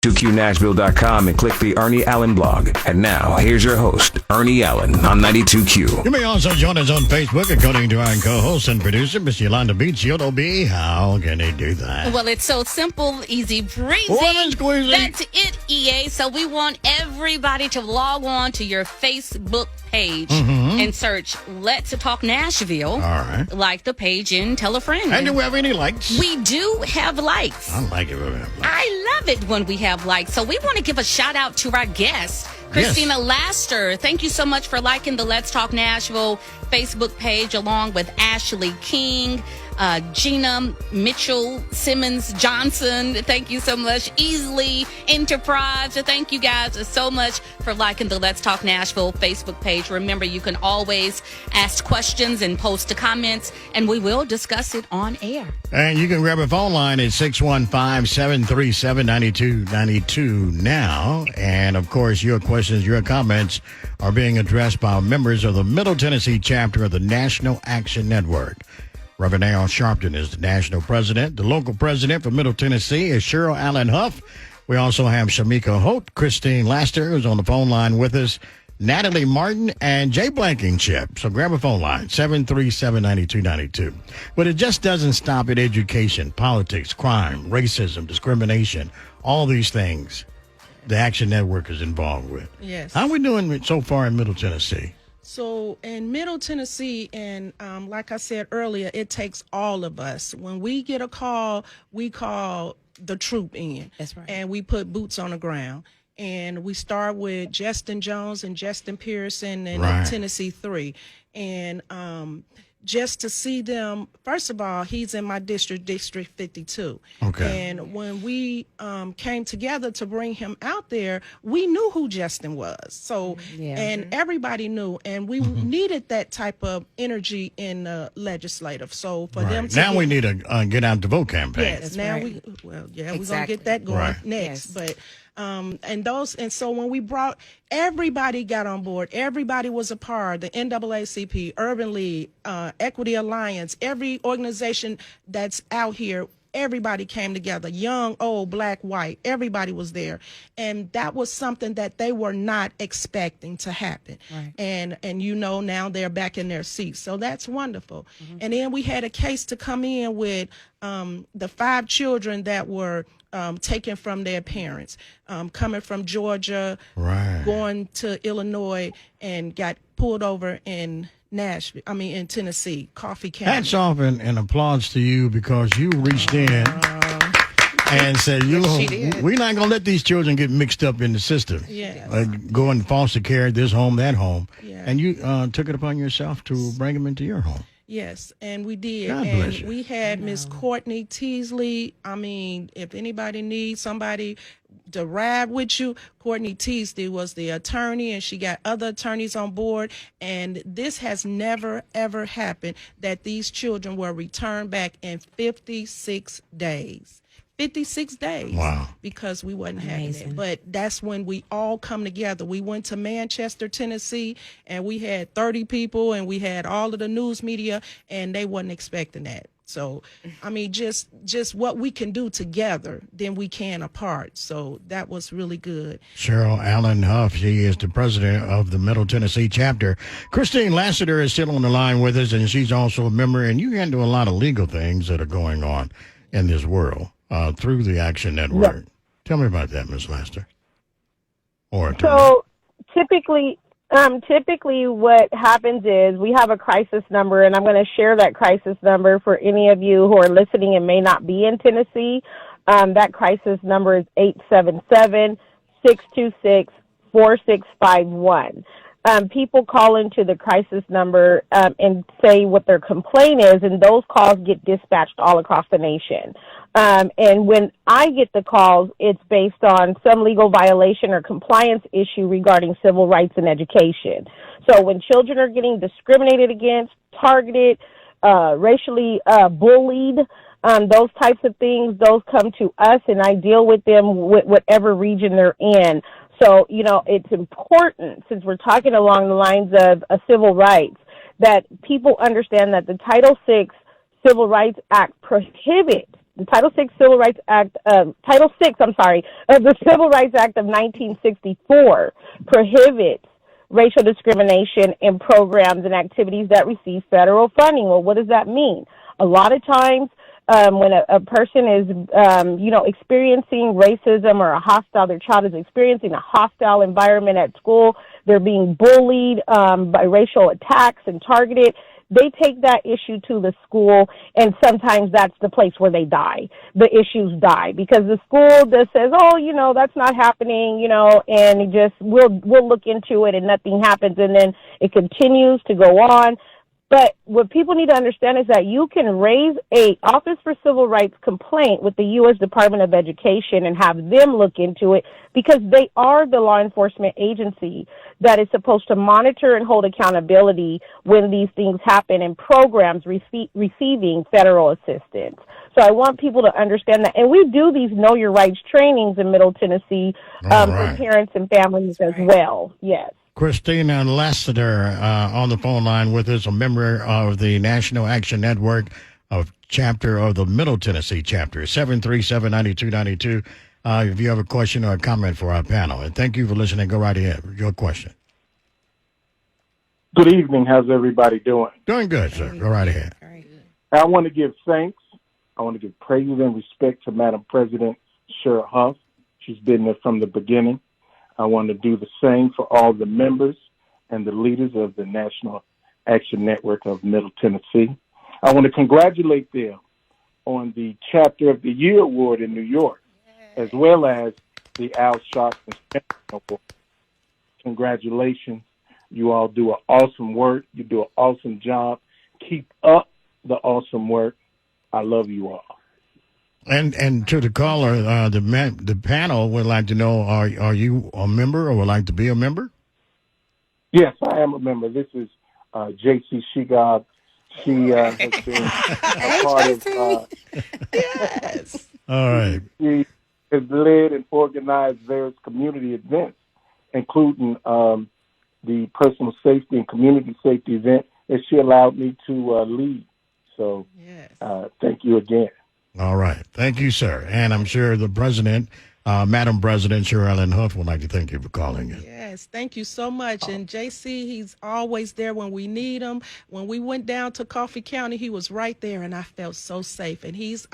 2QNashville.com and click the Ernie Allen blog. And now, here's your host, Ernie Allen on 92Q. You may also join us on Facebook, according to our co-host and producer, Miss Yolanda Beach. B. How can they do that? Well, it's so simple, easy breezy. Lemon squeezy. That's it, EA. So we want everybody to log on to your Facebook page and search Let's Talk Nashville. All right. Like the page and tell a friend. And do we have any likes? We do have likes. I like it when we have likes. I love it when we have likes. So we want to give a shout out to our guest, Christina Laster. Thank you so much for liking the Let's Talk Nashville Facebook page, along with Ashley King, Gina Mitchell, Simmons Johnson. Thank you so much. Easily Enterprise. Thank you guys so much for liking the Let's Talk Nashville Facebook page. Remember, you can always ask questions and post comments, and we will discuss it on air. And you can grab a phone line at 615-737-9292 now. And, of course, your questions, your comments are being addressed by members of the Middle Tennessee chapter of the National Action Network. Reverend Al Sharpton is the national president. The local president for Middle Tennessee is Cheryl Allen Huff. We also have Shemicka Holt, Christine Laster, who's on the phone line with us, Natalie Martin, and Jay Blankenship. So grab a phone line, 737-9292. But it just doesn't stop at education, politics, crime, racism, discrimination, all these things the Action Network is involved with. Yes. How are we doing so far in Middle Tennessee? So in Middle Tennessee, and like I said earlier, it takes all of us. When we get a call, we call the troop in. That's right. And we put boots on the ground. And we start with Justin Jones and Justin Pearson and Tennessee 3. And just to see them, first of all, he's in my district, District 52. Okay. And when we came together to bring him out there, we knew who Justin was. So, and everybody knew, and we needed that type of energy in the legislative. So for them to now we need a get out the vote campaign. Yes, now we're gonna get that going next. But and so when we brought, everybody got on board. Everybody was a part. The NAACP, Urban League, Equity Alliance, every organization that's out here, everybody came together. Young, old, black, white, everybody was there. And that was something that they were not expecting to happen. Right. And now they're back in their seats. So that's wonderful. And then we had a case to come in with the 5 children that were taken from their parents, coming from Georgia, going to Illinois, and got pulled over in Nashville. In Tennessee, Coffee County. Hats off and applause to you, because you reached in and said, we're not going to let these children get mixed up in the system. Go in foster care, this home, that home. And you took it upon yourself to bring them into your home. Yes, and we did. God bless you. We had Miss Courtney Teasley. If anybody needs somebody to ride with you, Courtney Teasley was the attorney, and she got other attorneys on board. And this has never, ever happened, that these children were returned back in 56 days. 56 days. Wow. Because we wasn't having it. But that's when we all come together. We went to Manchester, Tennessee, and we had 30 people, and we had all of the news media, and they wasn't expecting that. So, just what we can do together, then we can apart. So that was really good. Cheryl Allen Huff, she is the president of the Middle Tennessee chapter. Christine Lassiter is still on the line with us, and she's also a member, and you handle a lot of legal things that are going on in this world. Through the Action Network. Yep. Tell me about that, Ms. Laster. So typically what happens is we have a crisis number, and I'm going to share that crisis number for any of you who are listening and may not be in Tennessee. That crisis number is 877-626-4651. People call into the crisis number and say what their complaint is, and those calls get dispatched all across the nation. And when I get the calls, it's based on some legal violation or compliance issue regarding civil rights and education. So when children are getting discriminated against, targeted, racially bullied, those types of things, those come to us, and I deal with them with whatever region they're in. So, it's important, since we're talking along the lines of civil rights, that people understand that the Title VI Civil Rights Act prohibits the Title VI Civil Rights Act, Title VI, of the Civil Rights Act of 1964 prohibits racial discrimination in programs and activities that receive federal funding. Well, what does that mean? A lot of times, when a person is, experiencing racism or their child is experiencing a hostile environment at school, they're being bullied by racial attacks and targeted, they take that issue to the school, and sometimes that's the place where they die. The issues die because the school just says, oh, that's not happening, and it just, we'll look into it and nothing happens, and then it continues to go on. But what people need to understand is that you can raise a Office for Civil Rights complaint with the U.S. Department of Education and have them look into it because they are the law enforcement agency that is supposed to monitor and hold accountability when these things happen in programs receiving federal assistance. So I want people to understand that. And we do these Know Your Rights trainings in Middle Tennessee for parents and families as well. Yes. Christina Lassiter on the phone line with us, a member of the National Action Network of chapter of the Middle Tennessee chapter, 737-9292. If you have a question or a comment for our panel. And thank you for listening. Go right ahead. Your question. Good evening. How's everybody doing? Doing good, sir. Go right ahead. I want to give thanks. I want to give praise and respect to Madam President Cheryl Huff. She's been there from the beginning. I want to do the same for all the members and the leaders of the National Action Network of Middle Tennessee. I want to congratulate them on the Chapter of the Year Award in New York, as well as the Al Sharpton Award. Congratulations. You all do an awesome work. You do an awesome job. Keep up the awesome work. I love you all. And to the caller, the panel would like to know, are you a member or would like to be a member? Yes, I am a member. This is J.C. Shigab. She has been a part of... Yes. All right. She has led and organized various community events, including the personal safety and community safety event that she allowed me to lead. So thank you again. All right. Thank you, sir. And I'm sure the president, Madam President Cheryl Huff, would like to thank you for calling in. Yes, thank you so much. And JC, he's always there when we need him. When we went down to Coffee County, he was right there, and I felt so safe. And he's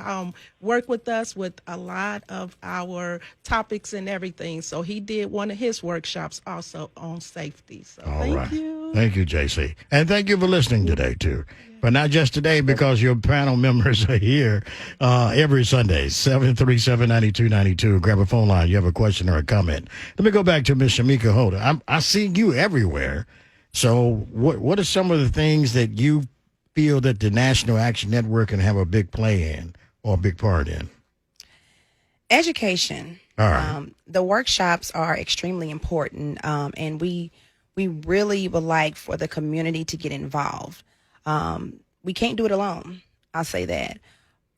worked with us with a lot of our topics and everything. So he did one of his workshops also on safety. So thank you. Thank you, JC. And thank you for listening today, too. But not just today, because your panel members are here every Sunday, 737-9292. Grab a phone line. You have a question or a comment. Let me go back to Miss Shemicka Holt. I see you everywhere. So what are some of the things that you feel that the National Action Network can have a big play in or a big part in? Education. All right. The workshops are extremely important, and we really would like for the community to get involved. We can't do it alone. I'll say that.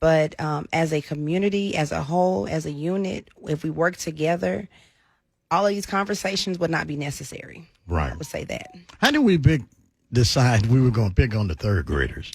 But as a community, as a whole, as a unit, if we work together, all of these conversations would not be necessary. Right. I would say that. How did we decide we were going to pick on the third graders?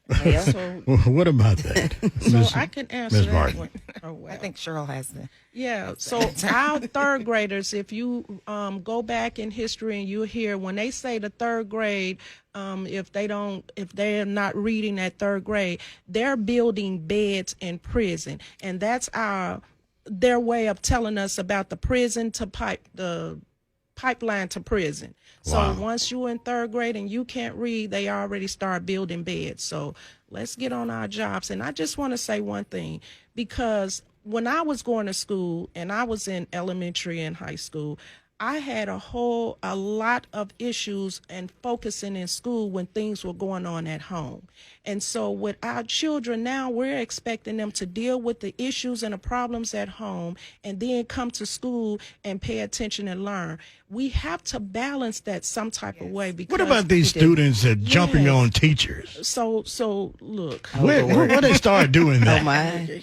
Well, what about that? So I can answer Ms. that Martin. one. Oh, well. I think Cheryl has the. Yeah, so our third graders, if you go back in history and you hear when they say the third grade, if they're not reading at third grade, they're building beds in prison, and that's their way of telling us about the pipeline to prison. Wow. So once you're in third grade and you can't read, they already start building beds. So let's get on our jobs. And I just want to say one thing, because when I was going to school and I was in elementary and high school, I had a lot of issues and focusing in school when things were going on at home. And so with our children now, we're expecting them to deal with the issues and the problems at home and then come to school and pay attention and learn. We have to balance that some type of way. Because what about these students that jumping on teachers? So look. Where they start doing that? oh my.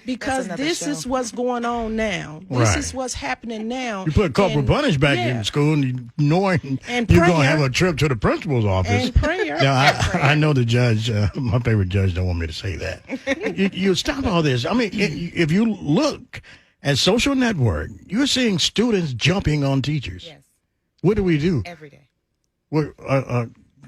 Because this is what's going on now. This is what's happening now. You put Corporal Bunnish back in school and knowing and you're going to have a trip to the principal's office. And prayer. Now, I know the judge, my favorite judge, don't want me to say that. You stop all this. I mean, if you look at social network, you're seeing students jumping on teachers. Yes. What do we do? Every day.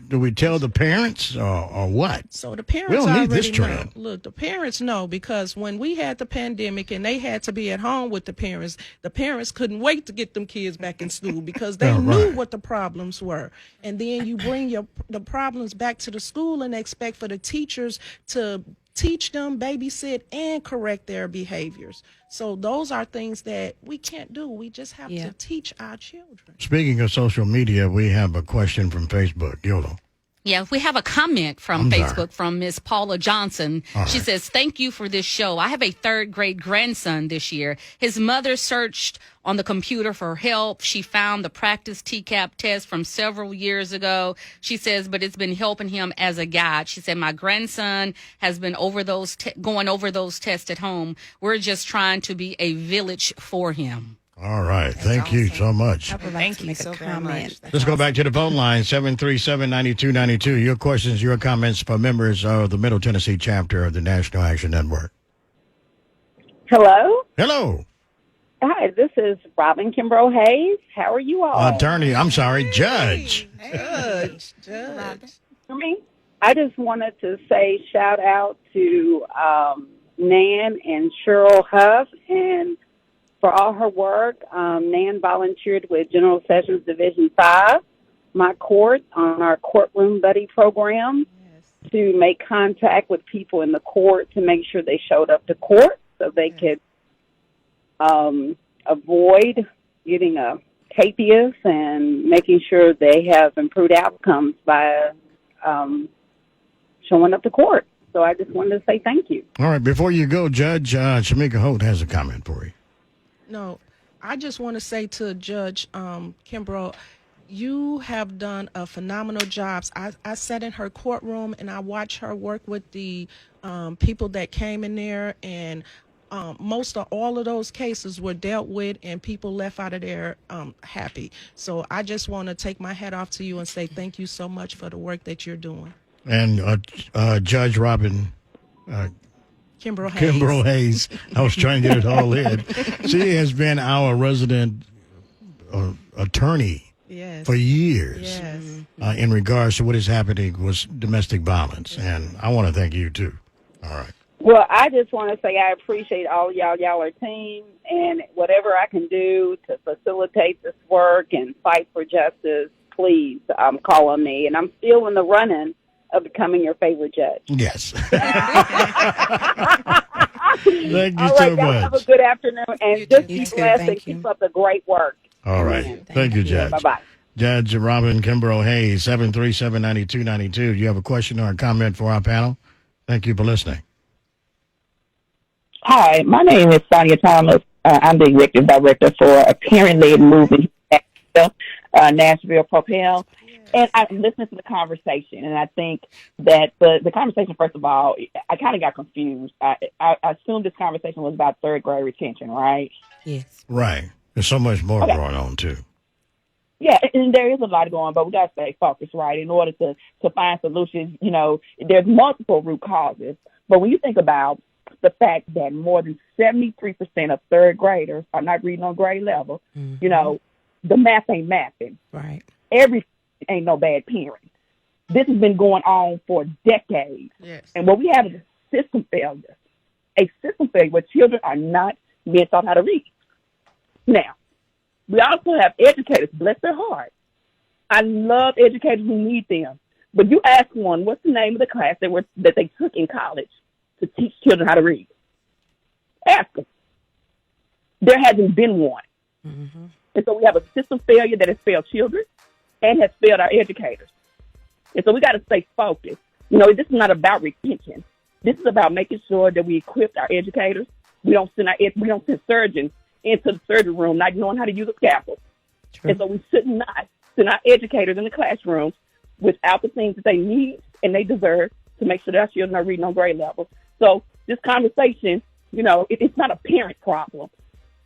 Do we tell the parents or what? So the parents we don't need this already know. trend. Look, the parents know, because when we had the pandemic and they had to be at home with the parents couldn't wait to get them kids back in school because they knew what the problems were. And then you bring the problems back to the school and expect for the teachers to teach them, babysit, and correct their behaviors. So those are things that we can't do. We just have to teach our children. Speaking of social media, we have a question from Facebook. Yolo. Yeah, we have a comment from Facebook from Miss Paula Johnson. She says, thank you for this show. I have a 3rd grade grandson this year. His mother searched on the computer for help. She found the practice TCAP test from several years ago. She says, but it's been helping him as a guide. She said, my grandson has been going over those tests at home. We're just trying to be a village for him. All right. Thank you so much. Thank you so very much. Let's go back to the phone line, 737-9292. Your questions, your comments for members of the Middle Tennessee chapter of the National Action Network. Hello? Hello. Hi, this is Robin Kimbrough Hayes. How are you all? Attorney, I'm sorry, Judge. Judge. For me, I just wanted to say shout out to Nan and Cheryl Huff, and for all her work. Nan volunteered with General Sessions Division 5, my court, on our courtroom buddy program to make contact with people in the court to make sure they showed up to court so they could avoid getting a habeas and making sure they have improved outcomes by showing up to court. So I just wanted to say thank you. All right, before you go, Judge, Shemicka Holt has a comment for you. No, I just want to say to Judge Kimbrough, you have done a phenomenal job. I sat in her courtroom and I watched her work with the people that came in there, and most of all of those cases were dealt with and people left out of there happy. So I just want to take my hat off to you and say thank you so much for the work that you're doing. And Judge Robin Kimbrough Hayes. I was trying to get it all in. She has been our resident attorney for years in regards to what is happening with domestic violence. And I want to thank you, too. All right. Well, I just want to say I appreciate all y'all. Y'all are a team, and whatever I can do to facilitate this work and fight for justice, please call on me. And I'm still in the running of becoming your favorite judge. Yes. Thank you all right, so much. Have a good afternoon, and just be blessed and keep up the great work. All right. Thank you, Judge. Bye-bye. Judge Robin Kimbrough Hayes, 737-9292. You have a question or a comment for our panel? Thank you for listening. Hi, my name is Sonia Thomas. I'm the executive director for a parent-led movement in Nashville Propel. And I'm listening to the conversation, and I think that the conversation, first of all, I kind of got confused. I assumed this conversation was about third grade retention, right? Yes. Right. There's so much more going on, too. Yeah, and there is a lot going on, but we got to stay focused, right? In order to find solutions, you know, there's multiple root causes. But when you think about the fact that more than 73% of third graders are not reading on grade level, you know, the math ain't mathing. Right. Every ain't no bad parent. This has been going on for decades. Yes. And what we have is a system failure where children are not being taught how to read. Now, we also have educators, bless their heart. I love educators who need them. But you ask one, what's the name of the class that they took in college to teach children how to read? Ask them. There hasn't been one. Mm-hmm. And so we have a system failure that has failed children and has failed our educators. And so we got to stay focused. You know, this is not about retention. This is about making sure that we equip our educators. We don't send surgeons into the surgery room not knowing how to use a scalpel. True. And so we should not send our educators in the classroom without the things that they need and they deserve to make sure that our children are reading on grade level. So this conversation, you know, it's not a parent problem.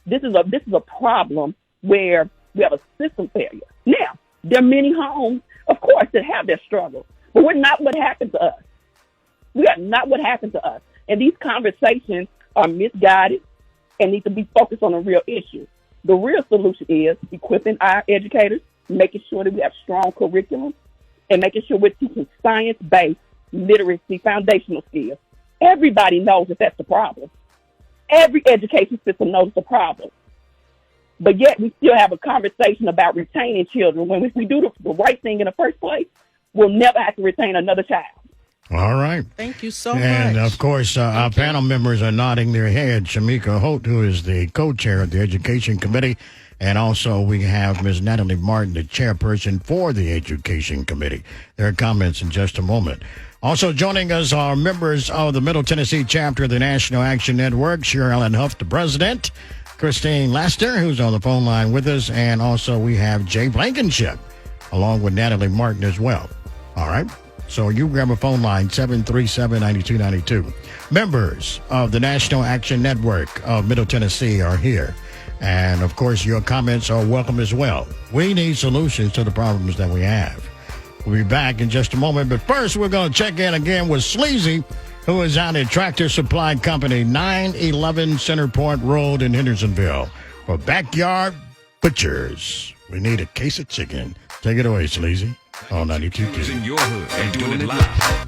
This is a problem where we have a system failure. Now, there are many homes, of course, that have their struggles, but we're not what happened to us. We are not what happened to us. And these conversations are misguided and need to be focused on a real issue. The real solution is equipping our educators, making sure that we have strong curriculum, and making sure we're teaching science-based literacy foundational skills. Everybody knows that that's the problem. Every education system knows the problem. But yet we still have a conversation about retaining children when if we do the right thing in the first place, we'll never have to retain another child. All right. Thank you so much. And, of course, our panel members are nodding their heads. Shemicka Holt, who is the co-chair of the Education Committee, and also we have Ms. Natalie Martin, the chairperson for the Education Committee. Their comments in just a moment. Also joining us are members of the Middle Tennessee chapter of the National Action Network, Cheryl and Huff, the president, Christine Laster, who's on the phone line with us, and also we have Jay Blankenship, along with Natalie Martin as well. All right? So you grab a phone line, 737-9292. Members of the National Action Network of Middle Tennessee are here. And, of course, your comments are welcome as well. We need solutions to the problems that we have. We'll be back in just a moment. But first, we're going to check in again with Sleazy, who is out at Tractor Supply Company, 911 Center Point Road in Hendersonville, for Backyard Butchers. We need a case of chicken. Take it away, Sleazy. On 92 Is in your hood and doing it live.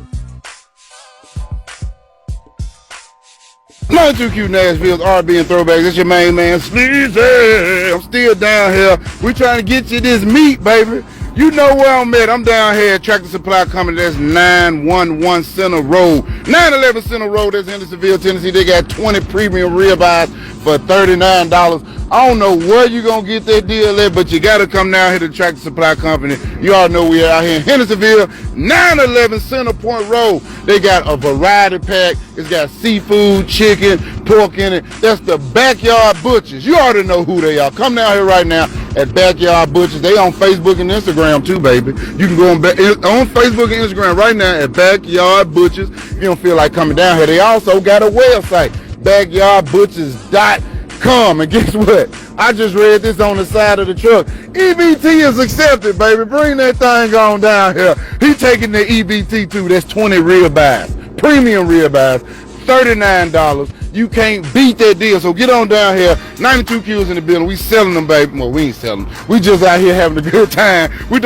92Q Nashville's R&B and throwbacks. It's your main man, Sleazy. I'm still down here. We trying to get you this meat, baby. You know where I'm at. I'm down here at Tractor Supply Company. That's 911 Center Road. 911 Center Road, that's Hendersonville, Tennessee. They got 20 premium ribeyes for $39. I don't know where you're going to get that deal at, but you got to come down here to Tractor Supply Company. You all know we're out here in Hendersonville, 911 Center Point Road. They got a variety pack. It's got seafood, chicken, pork in it. That's the Backyard Butchers. You already know who they are. Come down here right now at Backyard Butchers. They on Facebook and Instagram too, baby. You can go on Facebook and Instagram right now at Backyard Butchers. If you don't feel like coming down here, they also got a website, backyardbutchers.com. And guess what? I just read this on the side of the truck. EBT is accepted, baby. Bring that thing on down here. He taking the EBT too. That's 20 ribeyes, premium ribeyes, $39. You can't beat that deal. So get on down here. 92Q's in the building. We selling them, baby. Well, we ain't selling them. We just out here having a good time. We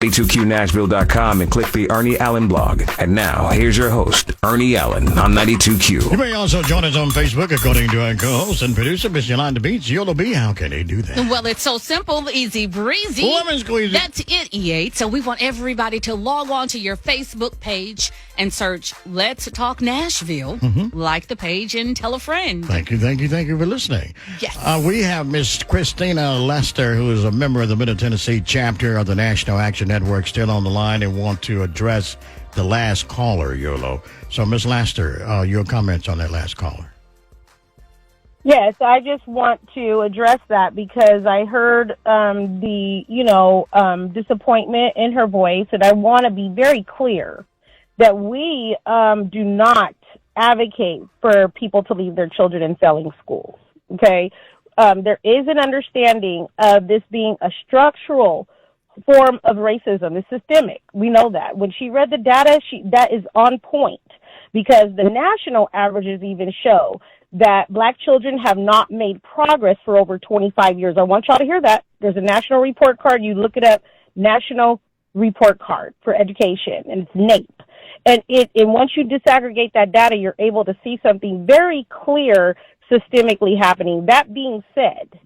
92QNashville.com and click the Ernie Allen blog. And now, here's your host, Ernie Allen on 92Q. You may also join us on Facebook, according to our co-host and producer, Miss Yolanda Beats. Yola B, how can they do that? Well, it's so simple, easy breezy. Lemon squeezy. That's it, E8. So we want everybody to log on to your Facebook page and search Let's Talk Nashville. Like the page and tell a friend. Thank you for listening. Yes. We have Miss Christina Lester, who is a member of the Middle Tennessee chapter of the National Action Network, still on the line and want to address the last caller, Yolo. So, Miss Lester, your comments on that last caller. Yes, I just want to address that because I heard the disappointment in her voice, and I want to be very clear that we do not advocate for people to leave their children in failing schools, okay? There is an understanding of this being a structural form of racism. It's systemic. We know that. When she read the data, that is on point because the national averages even show that black children have not made progress for over 25 years. I want y'all to hear that. There's a national report card. You look it up, National Report Card for Education, and it's NAEP. And once you disaggregate that data, you're able to see something very clear systemically happening. That being said,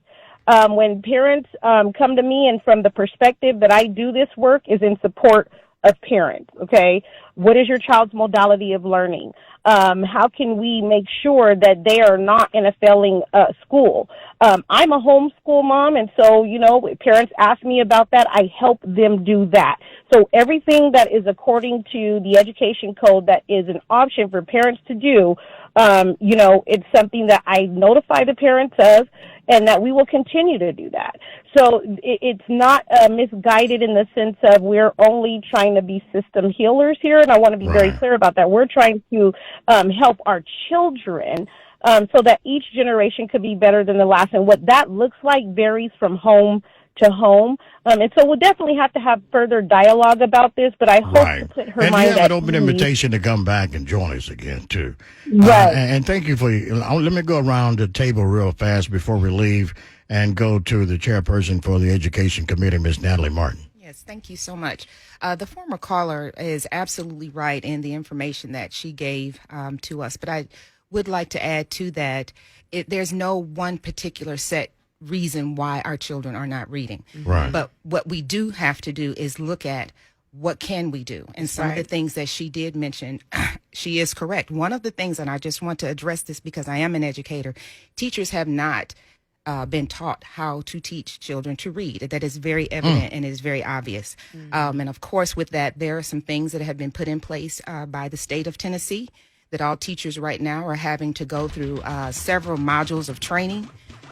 when parents come to me, and from the perspective that I do this work is in support of parents, okay? What is your child's modality of learning? How can we make sure that they are not in a failing school? I'm a homeschool mom, and so, when parents ask me about that, I help them do that. So everything that is according to the education code that is an option for parents to do, it's something that I notify the parents of, and that we will continue to do that. So it's not misguided in the sense of we're only trying to be system healers here, and I want to be very clear about that. We're trying to help our children so that each generation could be better than the last, and what that looks like varies from home to home. And so we'll definitely have to have further dialogue about this, but I hope to put her mind at ease. And you have an open invitation to come back and join us again, too. Right. And thank you for, let me go around the table real fast before we leave and go to the chairperson for the Education Committee, Ms. Natalie Martin. Yes, thank you so much. The former caller is absolutely right in the information that she gave to us, but I would like to add to that, there's no one particular set reason why our children are not reading. Right. But what we do have to do is look at what can we do. And some of the things that she did mention, she is correct. One of the things, and I just want to address this because I am an educator, teachers have not been taught how to teach children to read. That is very evident and is very obvious. And of course, with that, there are some things that have been put in place by the state of Tennessee that all teachers right now are having to go through several modules of training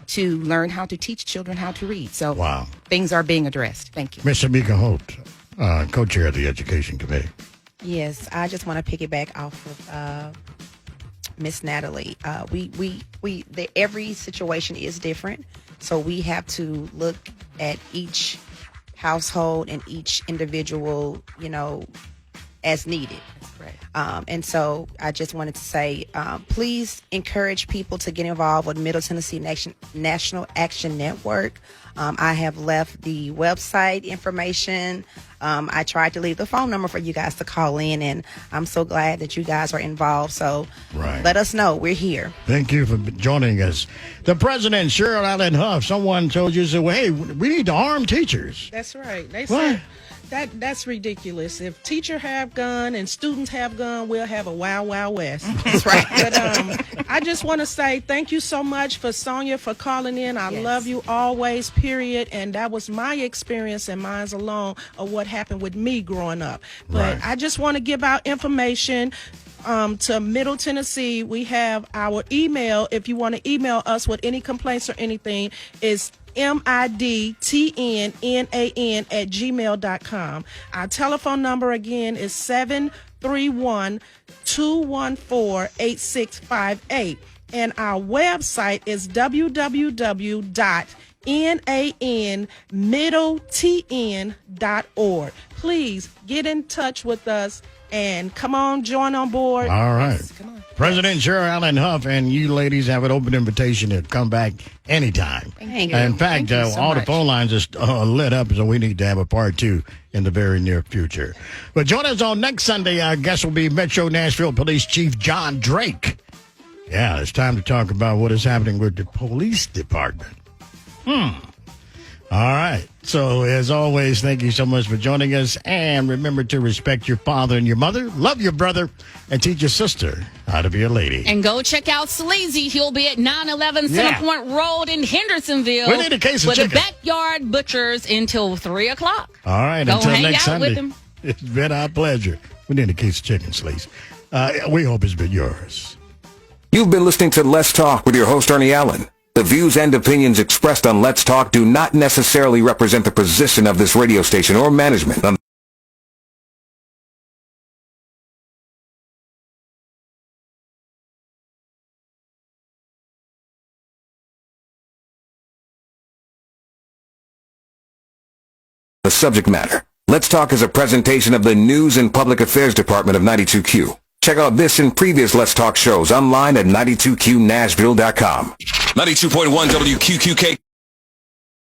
to learn how to teach children how to read. So things are being addressed. Thank you. Ms. Shemicka Holt, co-chair of the Education Committee. Yes, I just want to piggyback off of Miss Natalie. Every situation is different, so we have to look at each household and each individual, as needed. And so I just wanted to say, please encourage people to get involved with Middle Tennessee National Action Network. I have left the website information. I tried to leave the phone number for you guys to call in, and I'm so glad that you guys are involved. So let us know. We're here. Thank you for joining us. The president, Cheryl Allen Huff, someone told you, said, well, hey, we need to arm teachers. That's right. They said that's ridiculous. If teacher have gun and students have gun, we'll have a wild, wild west. That's right. But I just want to say thank you so much for Sonia for calling in. I love you always, period. And that was my experience and mine's alone of what happened with me growing up. But I just want to give out information to Middle Tennessee. We have our email. If you want to email us with any complaints or anything, is midtnnan@gmail.com. Our telephone number again is 731-214-8658. And our website is www.nanmiddletn.org. Please get in touch with us and come on, join on board. All right. Yes, come on. President Cheryl Allen Huff, and you ladies have an open invitation to come back anytime. Thank you. In fact, Thank you so all the much. phone lines are lit up, so we need to have a part 2 in the very near future. But join us on next Sunday. Our guest will be Metro Nashville Police Chief John Drake. Yeah, it's time to talk about what is happening with the police department. All right. So, as always, thank you so much for joining us. And remember to respect your father and your mother, love your brother, and teach your sister how to be a lady. And go check out Sleazy. He'll be at 911 Center Point Road in Hendersonville. We need a case of with chicken. the Backyard Butchers until 3 o'clock. All right. Go until hang next out Sunday. with him. It's been our pleasure. We need a case of chicken, Sleaze. We hope it's been yours. You've been listening to Let's Talk with your host, Ernie Allen. The views and opinions expressed on Let's Talk do not necessarily represent the position of this radio station or management. The subject matter. Let's Talk is a presentation of the News and Public Affairs Department of 92Q. Check out this and previous Let's Talk shows online at 92QNashville.com. 92.1 WQQK.